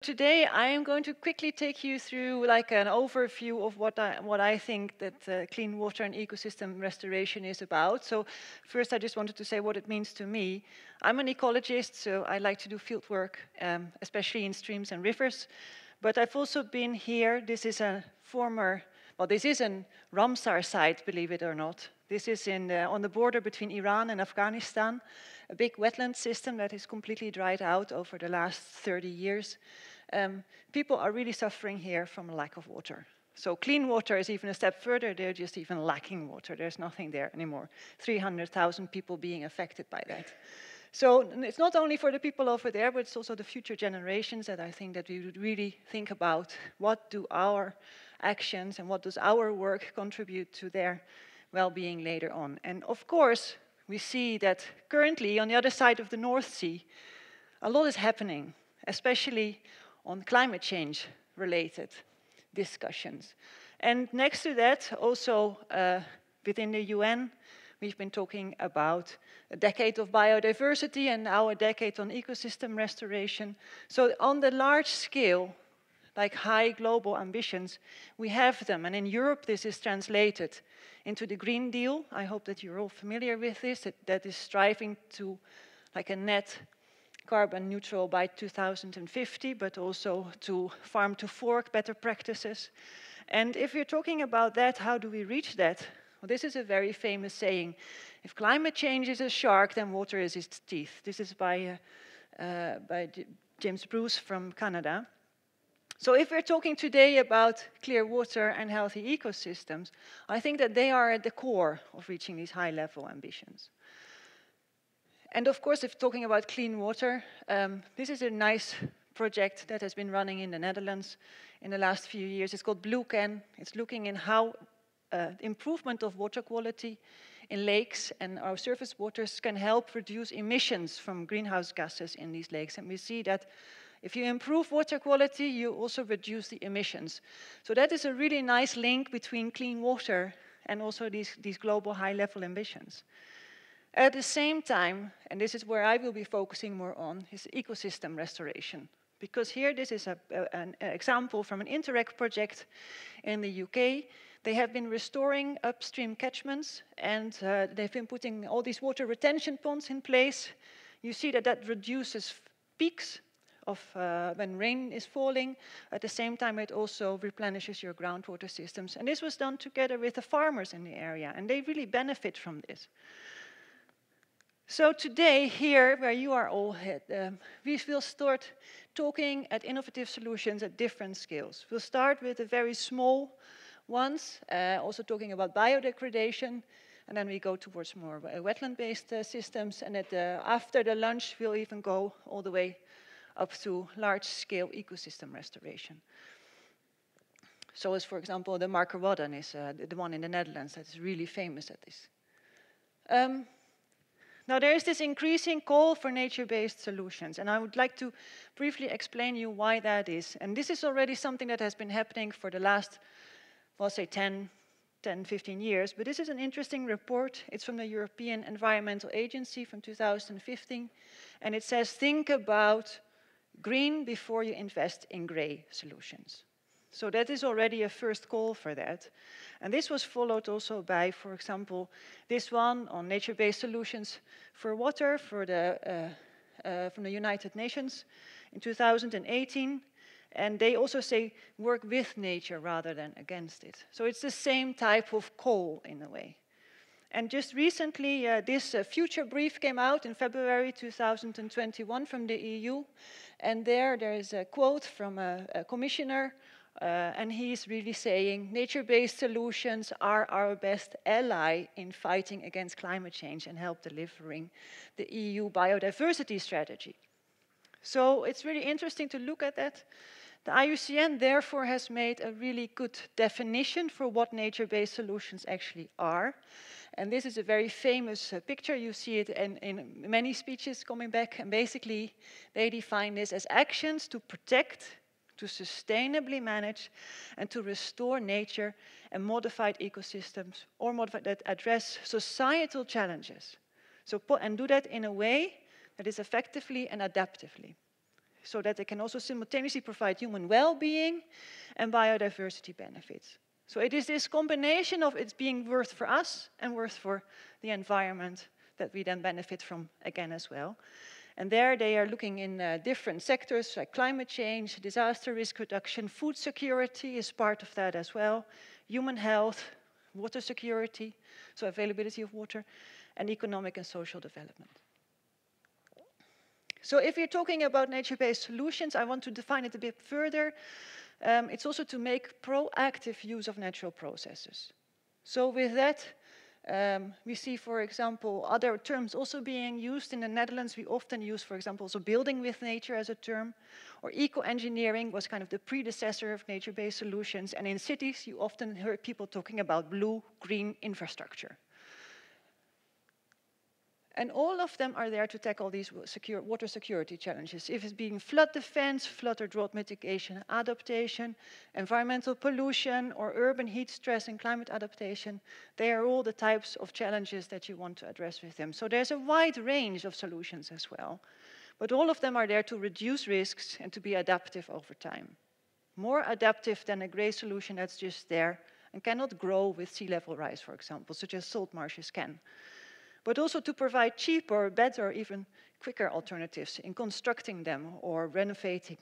Today I am going to quickly take you through like an overview of what I think that clean water and ecosystem restoration is about. So first I just wanted to say what it means to me. I'm an ecologist, so I like to do field work, especially in streams and rivers. But I've also been here. This is a former, well, this is a Ramsar site, believe it or not. This is on the border between Iran and Afghanistan, a big wetland system that is completely dried out over the last 30 years. People are really suffering here from a lack of water. So clean water is even a step further. They're just even lacking water. There's nothing there anymore. 300,000 people being affected by that. So it's not only for the people over there, but it's also the future generations that I think that we would really think about. What do our actions and what does our work contribute to their well-being later on? And of course, we see that currently on the other side of the North Sea, a lot is happening, especially on climate change related discussions. And next to that, also within the UN, we've been talking about a decade of biodiversity and now a decade on ecosystem restoration. So on the large scale, like high global ambitions, we have them. And in Europe, this is translated into the Green Deal. I hope that you're all familiar with this, that is striving to like a net carbon neutral by 2050, but also to farm to fork better practices. And if you're talking about that, how do we reach that? Well, this is a very famous saying. If climate change is a shark, then water is its teeth. This is by James Bruce from Canada. So if we're talking today about clear water and healthy ecosystems, I think that they are at the core of reaching these high-level ambitions. And of course, if talking about clean water, this is a nice project that has been running in the Netherlands in the last few years. It's called Blue Can. It's looking in how improvement of water quality in lakes and our surface waters can help reduce emissions from greenhouse gases in these lakes. And we see that if you improve water quality, you also reduce the emissions. So that is a really nice link between clean water and also these global high-level ambitions. At the same time, and this is where I will be focusing more on, is ecosystem restoration. Because here, this is an example from an Interact project in the UK. They have been restoring upstream catchments, and they've been putting all these water retention ponds in place. You see that that reduces peaks of when rain is falling. At the same time, it also replenishes your groundwater systems. And this was done together with the farmers in the area, and they really benefit from this. So today, here, where you are all we will start talking at innovative solutions at different scales. We'll start with the very small ones, also talking about biodegradation, and then we go towards more wetland-based systems, and after the lunch, we'll even go all the way up to large-scale ecosystem restoration. So as, for example, the Markerwadden is the one in the Netherlands that is really famous at this. Now, there is this increasing call for nature-based solutions, and I would like to briefly explain you why that is. And this is already something that has been happening for the last, well, say 10, 15 years, but this is an interesting report. It's from the European Environmental Agency from 2015, and it says, think about green before you invest in gray solutions. So that is already a first call for that. And this was followed also by, for example, this one on nature-based solutions for water from the United Nations in 2018. And they also say work with nature rather than against it. So it's the same type of call in a way. And just recently, this future brief came out in February 2021 from the EU. And there is a quote from a commissioner, and he's really saying nature-based solutions are our best ally in fighting against climate change and help delivering the EU biodiversity strategy. So it's really interesting to look at that. The IUCN therefore has made a really good definition for what nature-based solutions actually are. And this is a very famous picture. You see it in many speeches coming back. And basically, they define this as actions to protect, to sustainably manage, and to restore nature and modified ecosystems or that address societal challenges. So, and do that in a way that is effectively and adaptively. so that they can also simultaneously provide human well-being and biodiversity benefits. So it is this combination of it being worth for us and worth for the environment that we then benefit from again as well. And there they are looking in different sectors like climate change, disaster risk reduction, food security is part of that as well, human health, water security, so availability of water, and economic and social development. So if you're talking about nature-based solutions, I want to define it a bit further. It's also to make proactive use of natural processes. So with that, we see, for example, other terms also being used in the Netherlands. We often use, for example, also building with nature as a term, or eco-engineering was kind of the predecessor of nature-based solutions. And in cities, you often hear people talking about blue-green infrastructure. And all of them are there to tackle these water security challenges. If it's being flood defense, flood or drought mitigation, adaptation, environmental pollution, or urban heat stress and climate adaptation, they are all the types of challenges that you want to address with them. So there's a wide range of solutions as well. But all of them are there to reduce risks and to be adaptive over time. More adaptive than a gray solution that's just there and cannot grow with sea level rise, for example, such as salt marshes can. But also to provide cheaper, better, even quicker alternatives in constructing them or renovating,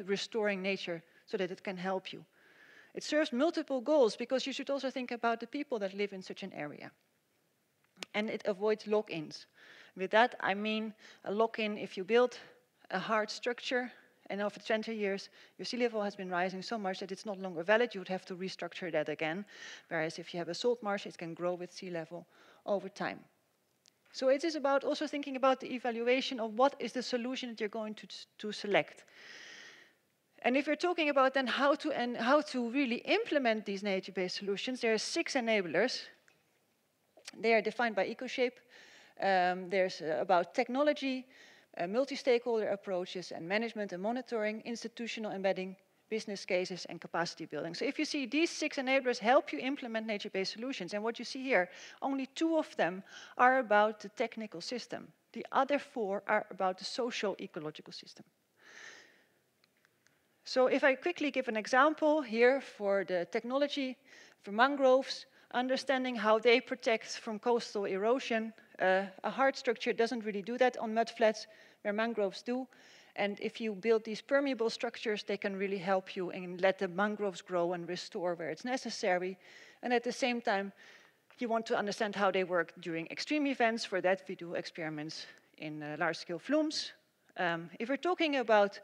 restoring nature so that it can help you. It serves multiple goals because you should also think about the people that live in such an area. And it avoids lock-ins. With that, I mean a lock-in if you build a hard structure and over 20 years, your sea level has been rising so much that it's no longer valid, you would have to restructure that again. Whereas if you have a salt marsh, it can grow with sea level over time. So it is about also thinking about the evaluation of what is the solution that you're going to select. And if you're talking about then how to really implement these nature-based solutions, there are 6 enablers. They are defined by EcoShape. There's about technology, multi-stakeholder approaches, and management and monitoring, institutional embedding, business cases, and capacity building. So if you see these 6 enablers help you implement nature-based solutions, and what you see here, only 2 of them are about the technical system. The other 4 are about the social ecological system. So if I quickly give an example here for the technology, for mangroves, understanding how they protect from coastal erosion. A hard structure doesn't really do that on mudflats, where mangroves do. And if you build these permeable structures, they can really help you and let the mangroves grow and restore where it's necessary. And at the same time, you want to understand how they work during extreme events. For that, we do experiments in large-scale flumes. If we're talking about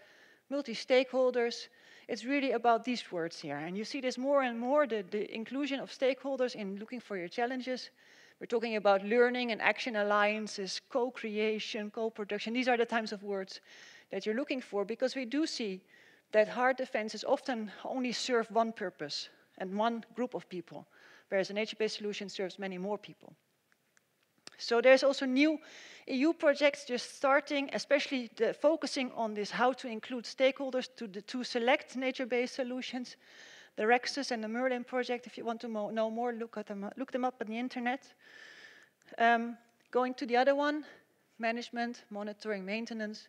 multi-stakeholders, it's really about these words here. And you see this more and more, the inclusion of stakeholders in looking for your challenges. We're talking about learning and action alliances, co-creation, co-production. These are the types of words that you're looking for, because we do see that hard defenses often only serve one purpose and one group of people, whereas a nature-based solution serves many more people. So there's also new EU projects just starting, especially focusing on this, how to include stakeholders to select nature-based solutions. The Rexus and the Merlin project, if you want to know more, look them up on the internet. Going to the other one, management, monitoring, maintenance.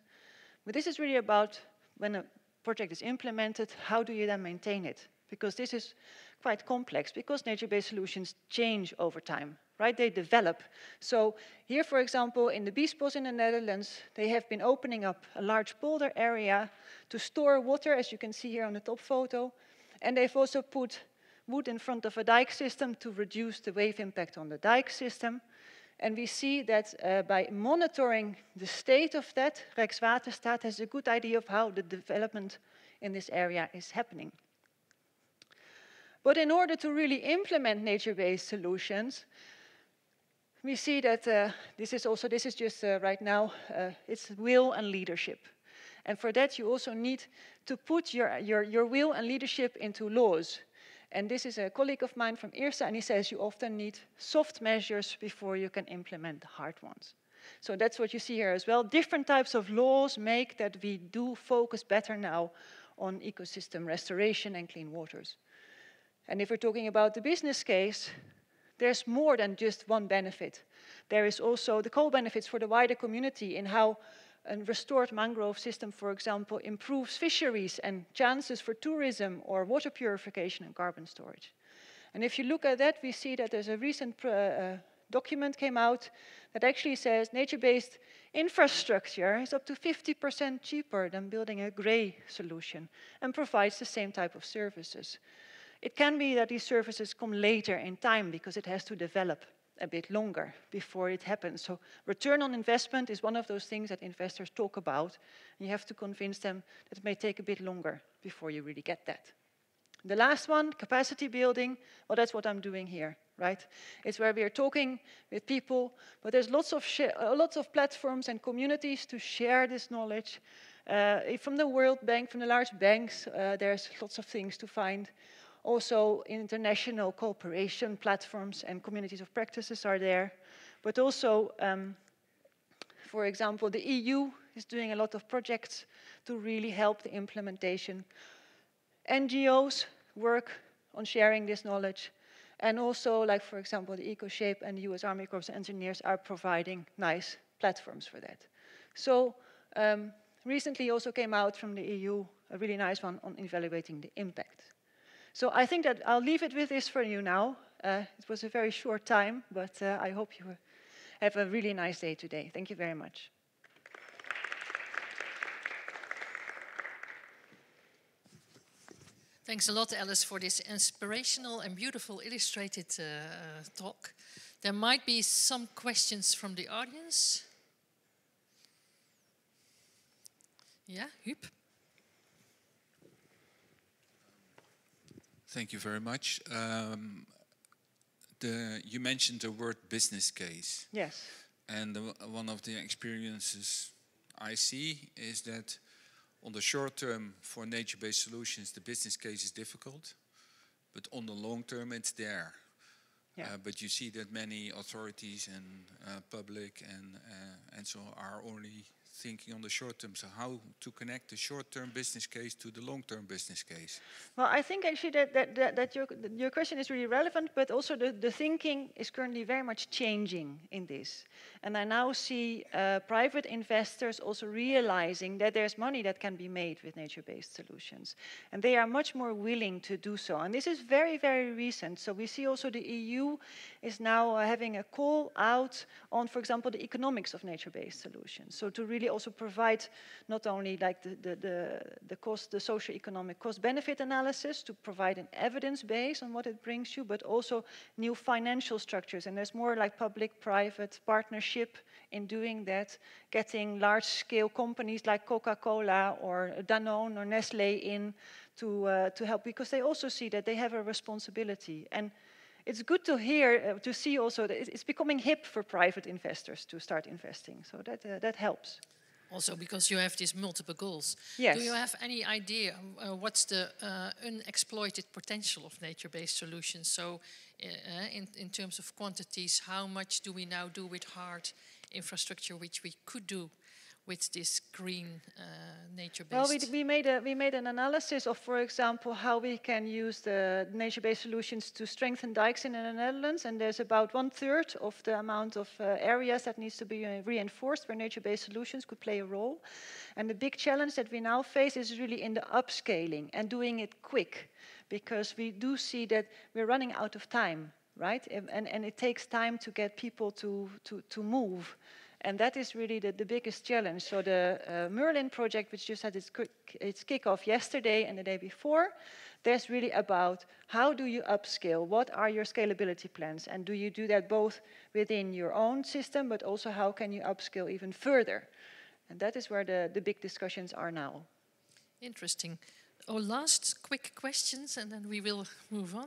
But this is really about when a project is implemented, how do you then maintain it? Because this is quite complex, because nature-based solutions change over time, right? They develop. So here, for example, in the Biesbos in the Netherlands, they have been opening up a large polder area to store water, as you can see here on the top photo. And they've also put wood in front of a dike system to reduce the wave impact on the dike system. And we see that by monitoring the state of that, Rijkswaterstaat has a good idea of how the development in this area is happening. But in order to really implement nature-based solutions, we see that this is just right now, it's will and leadership. And for that, you also need to put your will and leadership into laws. And this is a colleague of mine from IRSA, and he says you often need soft measures before you can implement the hard ones. So that's what you see here as well. Different types of laws make that we do focus better now on ecosystem restoration and clean waters. And if we're talking about the business case, there's more than just one benefit. There is also the co-benefits for the wider community in how a restored mangrove system, for example, improves fisheries and chances for tourism or water purification and carbon storage. And if you look at that, we see that there's a recent document came out that actually says nature-based infrastructure is up to 50% cheaper than building a grey solution and provides the same type of services. It can be that these services come later in time because it has to develop a bit longer before it happens. So return on investment is one of those things that investors talk about. And you have to convince them that it may take a bit longer before you really get that. The last one, capacity building, well, that's what I'm doing here, right? It's where we are talking with people, but there's lots of platforms and communities to share this knowledge. From the World Bank, from the large banks, there's lots of things to find. Also, international cooperation platforms and communities of practices are there. But also, for example, the EU is doing a lot of projects to really help the implementation. NGOs work on sharing this knowledge. And also, like, for example, the EcoShape and the US Army Corps of Engineers are providing nice platforms for that. So, recently also came out from the EU a really nice one on evaluating the impact. So I think that I'll leave it with this for you now. It was a very short time, but I hope you have a really nice day today. Thank you very much. Thanks a lot, Alice, for this inspirational and beautiful illustrated talk. There might be some questions from the audience. Yeah, Huub? Thank you very much. You mentioned the word business case. Yes. And one of the experiences I see is that on the short term, for nature-based solutions, the business case is difficult. But on the long term, it's there. Yeah. But you see that many authorities and public and so are only thinking on the short term. So how to connect the short-term business case to the long-term business case? Well, I think actually that your question is really relevant, but also the thinking is currently very much changing in this. And I now see private investors also realizing that there's money that can be made with nature-based solutions. And they are much more willing to do so. And this is very, very recent. So we see also the EU is now having a call out on, for example, the economics of nature-based solutions. So to really also provide not only like the cost, the socio-economic cost-benefit analysis to provide an evidence base on what it brings you, but also new financial structures. And there's more like public-private partnership in doing that, getting large-scale companies like Coca-Cola or Danone or Nestlé in to help, because they also see that they have a responsibility. And it's good to hear, to see also that it's becoming hip for private investors to start investing. So that helps. Also because you have these multiple goals. Yes. Do you have any idea what's the unexploited potential of nature-based solutions? So in terms of quantities, how much do we now do with hard infrastructure which we could do with this green nature-based? Well, we made an analysis of, for example, how we can use the nature-based solutions to strengthen dikes in the Netherlands, and there's about 1/3 of the amount of areas that needs to be reinforced where nature-based solutions could play a role. And the big challenge that we now face is really in the upscaling and doing it quick, because we do see that we're running out of time, right? And it takes time to get people to move. And that is really the biggest challenge. So the Merlin project, which just had its kickoff yesterday and the day before, there's really about how do you upscale? What are your scalability plans? And do you do that both within your own system, but also how can you upscale even further? And that is where the big discussions are now. Interesting. Our last quick questions, and then we will move on.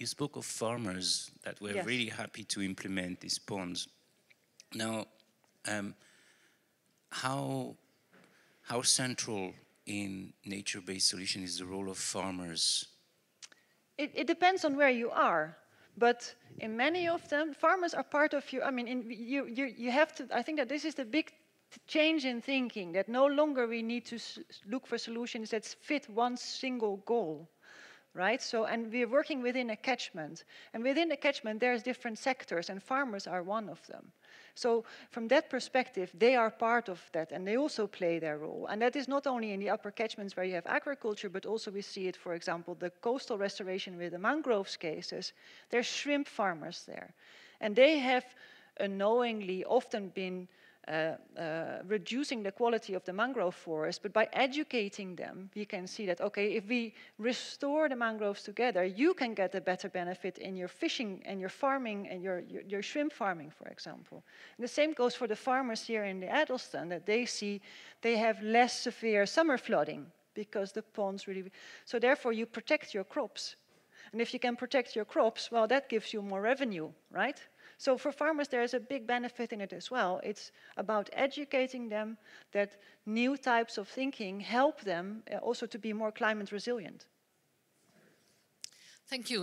You spoke of farmers that were really happy to implement these ponds. Now, how central in nature-based solution is the role of farmers? It depends on where you are, but in many of them, farmers are part of you. I mean, you have to. I think that this is the big change in thinking, that no longer we need to look for solutions that fit one single goal. Right? So, and we're working within a catchment. And within a catchment, there's different sectors, and farmers are one of them. So from that perspective, they are part of that, and they also play their role. And that is not only in the upper catchments where you have agriculture, but also we see it, for example, the coastal restoration with the mangroves cases. There's shrimp farmers there. And they have unknowingly often been reducing the quality of the mangrove forest, but by educating them, we can see that, okay, if we restore the mangroves together, you can get a better benefit in your fishing and your farming and your shrimp farming, for example. And the same goes for the farmers here in the Addleston, that they see they have less severe summer flooding because the ponds really... So therefore, you protect your crops. And if you can protect your crops, well, that gives you more revenue, right? So for farmers, there is a big benefit in it as well. It's about educating them that new types of thinking help them also to be more climate resilient. Thank you.